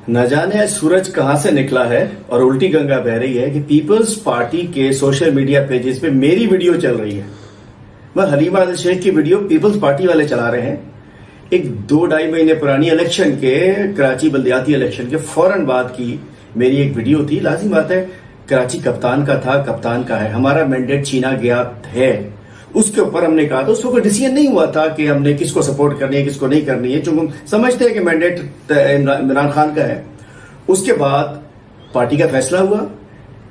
न जाने सूरज कहां से निकला है और उल्टी गंगा बह रही है कि पीपल्स पार्टी के सोशल मीडिया पेजेस पे मेरी वीडियो चल रही है। वह हलीमा आदिल शेख की वीडियो पीपल्स पार्टी वाले चला रहे हैं। एक 2-2.5 महीने पुरानी इलेक्शन के, कराची बल्दियाती इलेक्शन के फौरन बाद की मेरी एक वीडियो थी। लाजिम बात है, कराची कप्तान का था, कप्तान का है, हमारा मैंडेट छीना गया है। उसके ऊपर हमने कहा था, उसको कोई डिसीजन नहीं हुआ था कि हमने किसको सपोर्ट करनी है, किसको नहीं करनी है, चूंकि हम समझते हैं कि मैंडेट इमरान खान का है। उसके बाद पार्टी का फैसला हुआ,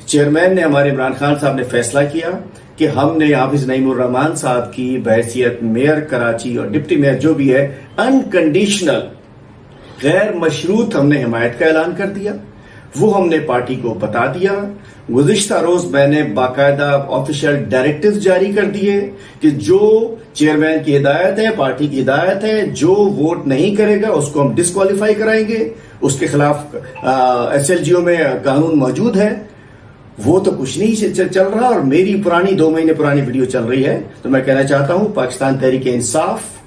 चेयरमैन ने, हमारे इमरान खान साहब ने फैसला किया कि हमने हाफिज नईमुर रहमान साहब की बहैसियत मेयर कराची और डिप्टी मेयर जो भी है, अनकंडीशनल गैर मशरूत हमने हिमायत का ऐलान कर दिया। वो हमने पार्टी को बता दिया। गुज़िश्ता रोज मैंने बाकायदा ऑफिशियल डायरेक्टिव जारी कर दिए कि जो चेयरमैन की हिदायत है, पार्टी की हिदायत है, जो वोट नहीं करेगा उसको हम डिस्क्वालीफाई कराएंगे। उसके खिलाफ SLGO में कानून मौजूद है। वो तो कुछ नहीं चल रहा और मेरी पुरानी 2 महीने पुरानी वीडियो चल रही है। तो मैं कहना चाहता हूं, पाकिस्तान तहरीक इंसाफ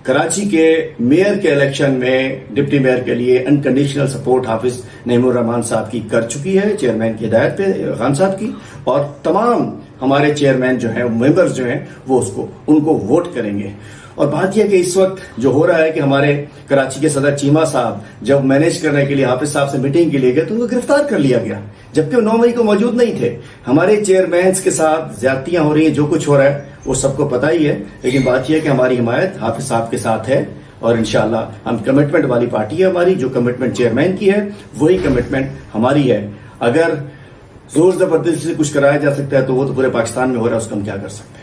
कराची के मेयर के इलेक्शन में डिप्टी मेयर के लिए अनकंडीशनल सपोर्ट हाफिज नईमुर रहमान साहब की कर चुकी है, चेयरमैन की हिदायत पे खान साहब की, और तमाम हमारे चेयरमैन जो हैं, मेंबर्स जो हैं, वो उनको वोट करेंगे। और बात यह कि इस वक्त जो हो रहा है कि हमारे कराची के सदर चीमा साहब जब मैनेज करने के लिए हाफिज साहब से मीटिंग के लिए गए तो उनको गिरफ्तार कर लिया गया, जबकि वो 9 मई को मौजूद नहीं थे। हमारे चेयरमैन के साथ ज्यादतियां हो रही हैं, जो कुछ हो रहा है वो सबको पता ही है। लेकिन बात यह है कि हमारी हिमायत हाफिज साहब के साथ है और इंशाअल्लाह हम कमिटमेंट वाली पार्टी है हमारी। जो कमिटमेंट चेयरमैन की है वही कमिटमेंट हमारी है। अगर जोर जबरदस्ती से कुछ कराया जा सकता है तो वो तो पूरे पाकिस्तान में हो रहा है, उसको हम क्या कर सकते हैं।